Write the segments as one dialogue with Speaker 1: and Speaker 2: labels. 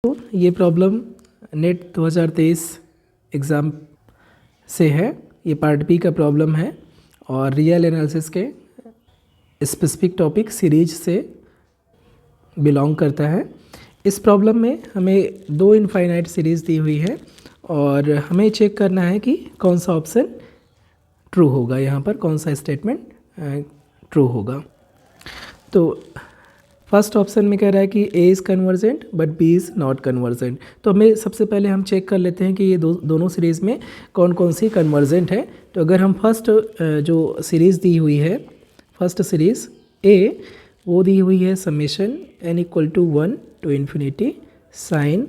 Speaker 1: तो ये problem net 2023 exam से है। ये पार्ट बी का प्रॉब्लम है और रियल एनालिसिस के स्पेसिफिक टॉपिक सीरीज से बिलोंग करता है। इस प्रॉब्लम में हमें दो इनफाइनाइट सीरीज़ दी हुई है और हमें चेक करना है कि कौन सा ऑप्शन ट्रू होगा, यहाँ पर कौन सा स्टेटमेंट ट्रू होगा। तो फर्स्ट ऑप्शन में कह रहा है कि A is convergent but B is not convergent. तो हमें सबसे पहले हम चेक कर लेते हैं कि ये दोनों सीरीज़ में कौन कौन सी कन्वर्जेंट है। तो अगर हम फर्स्ट जो सीरीज़ दी हुई है, फर्स्ट सीरीज़ A, वो दी हुई है summation n equal to 1 to infinity sine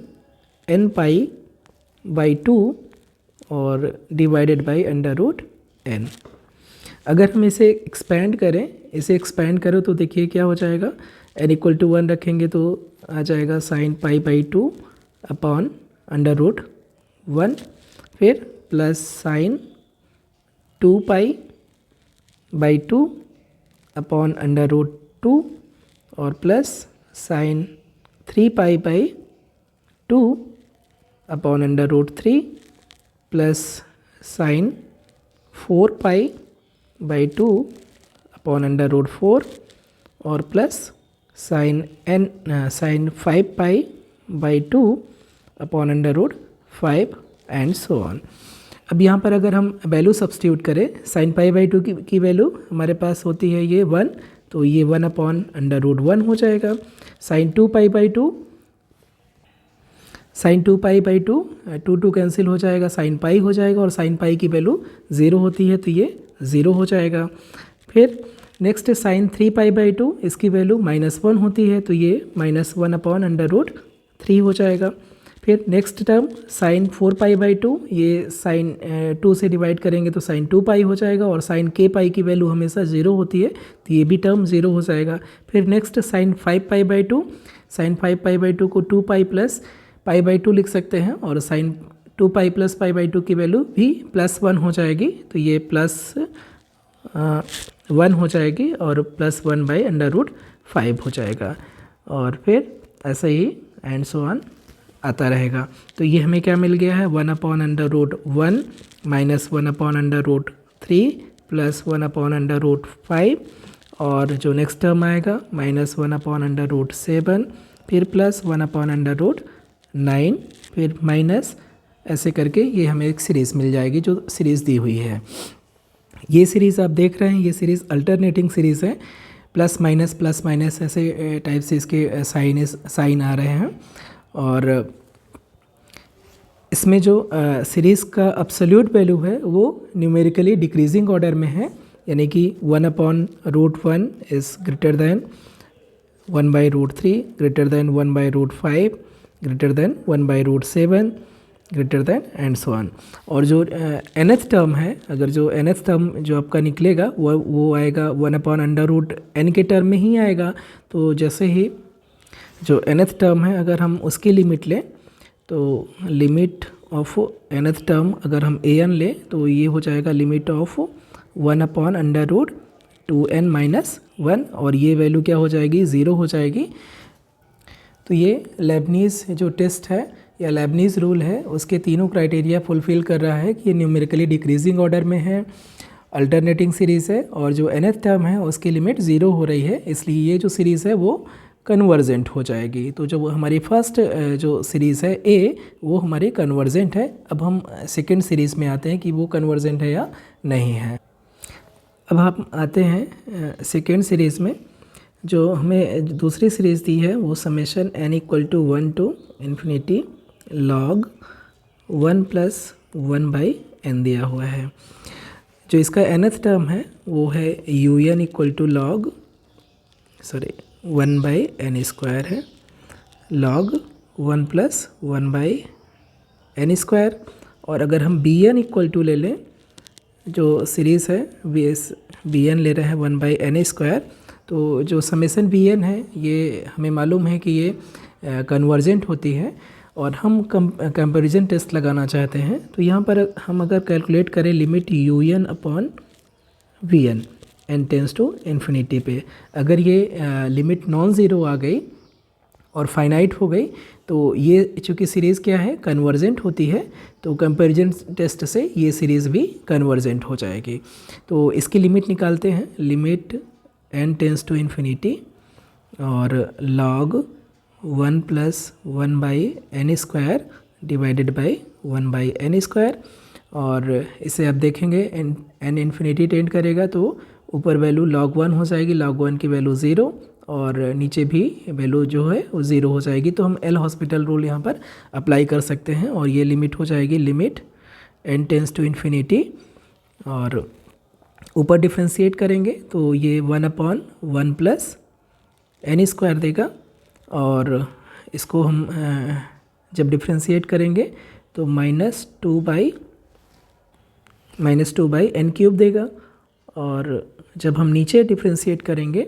Speaker 1: n pi by 2 और divided by under root n। अगर हम इसे एक्सपेंड करें तो देखिए क्या हो जाएगा, n इक्वल टू 1 रखेंगे तो आ जाएगा sine pi by 2 upon under root 1, फिर plus sine 2 pi by 2 upon under root 2 और plus sine 3 pi by 2 upon under root 3 plus sine 4 pi by 2 upon under root 4 और plus sine 5 pi by 2 upon under root 5 and so on. अब यहाँ पर अगर हम value substitute करें, sine pi by 2 की value हमारे पास होती है ये 1, तो ये 1 अपॉन अंडर रूट 1 हो जाएगा। साइन 2 पाई बाई 2 2 कैंसिल हो जाएगा, साइन पाई हो जाएगा और साइन पाई की वैल्यू 0 होती है तो ये 0 हो जाएगा। फिर नेक्स्ट साइन 3 पाई बाई 2, इसकी वैल्यू -1 होती है तो ये -1 अपॉन अंडर रूट 3 हो जाएगा। फिर next term sine 4 pi by 2, ये साइन 2 से डिवाइड करेंगे तो साइन 2 पाई हो जाएगा और साइन के पाई की वैल्यू हमेशा 0 होती है तो ये भी टर्म 0 हो जाएगा। फिर next sine 5 pi by 2, sine 5 pi by 2 को 2 पाई प्लस पाई बाई 2 लिख सकते हैं और sine 2 pi plus pi by 2 की वैल्यू भी +1 हो जाएगी तो ये +1 हो जाएगी और +1 बाई अंडर रूट 5 हो जाएगा और फिर ऐसे ही एंड सो ऑन आता रहेगा। तो ये हमें क्या मिल गया है, 1 upon under root 1 minus 1 upon under root 3 plus 1 upon under root 5 और जो नेक्स्ट टर्म आएगा -1 अपॉन अंडर रूट 7 फिर प्लस 1 अपॉन अंडर रूट 9 फिर माइनस, ऐसे करके ये हमें एक सीरीज़ मिल जाएगी जो सीरीज़ दी हुई है। ये सीरीज़ आप देख रहे हैं, ये सीरीज़ अल्टरनेटिंग सीरीज़ है, प्लस माइनस ऐसे टाइप से इसके साइन आ रहे हैं और इसमें जो सीरीज़ का अब्सोल्यूट वैल्यू है वो न्यूमेरिकली डिक्रीजिंग ऑर्डर में है, यानी कि 1 upon root 1 is greater than 1 by root 3 greater than 1 by root 5 greater than 1 by root 7 greater than and so on. और जो nth टर्म है, अगर जो nth टर्म जो आपका निकलेगा वो आएगा 1 अपॉन अंडर रूट n के टर्म में ही आएगा। तो जैसे ही जो nth टर्म है अगर हम उसकी लिमिट लें तो लिमिट ऑफ nth टर्म अगर हम an लें तो ये हो जाएगा limit of 1 upon under root 2n minus 1 और ये वैल्यू क्या हो जाएगी, 0 हो जाएगी। तो ये लेबनीज़ जो टेस्ट है या लेबनीज़ रूल है उसके तीनों क्राइटेरिया फुलफ़िल कर रहा है कि ये न्यूमेरिकली डिक्रीजिंग ऑर्डर में है, अल्टरनेटिंग सीरीज़ है और जो nth टर्म है उसकी लिमिट 0 हो रही है, इसलिए ये जो सीरीज़ है वो कन्वर्जेंट हो जाएगी। तो जो हमारी फर्स्ट जो सीरीज़ है A वो हमारी कन्वर्जेंट है। अब हम सेकेंड सीरीज़ में आते हैं कि वो कन्वर्जेंट है या नहीं है। अब हम आते हैं सेकेंड सीरीज़ में। जो हमें दूसरी सीरीज़ दी है वो summation n equal to 1 to infinity log 1 plus 1 by n दिया हुआ है। जो इसका nth टर्म है वो है un equal to log 1 by n square है, log 1 plus 1 by n square. और अगर हम bn इक्वल टू ले लें, जो सीरीज़ है bn ले रहे हैं 1 बाई n स्क्वायर, तो जो समेशन bn है ये हमें मालूम है कि ये कन्वर्जेंट होती है और हम कंपैरिजन टेस्ट लगाना चाहते हैं। तो यहाँ पर हम अगर कैलकुलेट करें limit un upon vn n tends to infinity पे, अगर ये लिमिट नॉन ज़ीरो आ गई और फाइनाइट हो गई, तो ये चूँकि सीरीज़ क्या है, कन्वर्जेंट होती है, तो कंपैरिजन टेस्ट से ये सीरीज़ भी कन्वर्जेंट हो जाएगी। तो इसकी लिमिट निकालते हैं, limit n tends to infinity और log 1 + 1/n² divided by 1/n²। और इसे आप देखेंगे n इन्फिनिटी टेंड करेगा तो ऊपर वैल्यू log 1 हो जाएगी, log 1 की वैल्यू 0 और नीचे भी वैल्यू जो है वो 0 हो जाएगी। तो हम एल हॉस्पिटल रूल यहाँ पर अप्लाई कर सकते हैं और ये लिमिट हो जाएगी limit n tends to infinity और ऊपर डिफ्रेंशिएट करेंगे तो ये 1/1 + n² देगा और इसको हम जब डिफ्रेंशिएट करेंगे तो -2/n³ देगा और जब हम नीचे डिफ्रेंशिएट करेंगे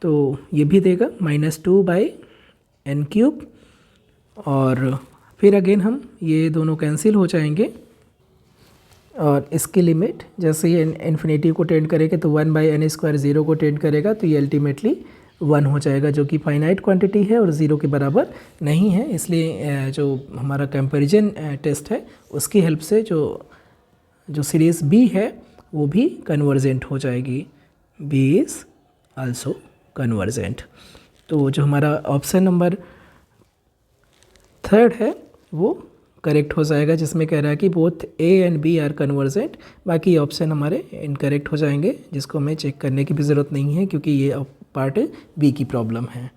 Speaker 1: तो ये भी देगा -2/n³ और फिर अगेन हम ये दोनों कैंसिल हो जाएंगे और इसकी लिमिट जैसे ही इन्फिनिटी को टेंड करेगा तो 1/n² 0 को टेंड करेगा तो ये अल्टीमेटली 1 हो जाएगा, जो कि फाइनाइट क्वांटिटी है और 0 के बराबर नहीं है। इसलिए जो हमारा कंपैरिजन टेस्ट है उसकी हेल्प से जो सीरीज़ बी है वो भी कन्वर्जेंट हो जाएगी, बी इज़ आल्सो कन्वर्जेंट। तो जो हमारा ऑप्शन नंबर 3 है वो करेक्ट हो जाएगा, जिसमें कह रहा है कि both A and B are convergent. बाकी ऑप्शन हमारे इनकरेक्ट हो जाएंगे, जिसको हमें चेक करने की भी ज़रूरत नहीं है क्योंकि ये पार्ट बी की प्रॉब्लम है।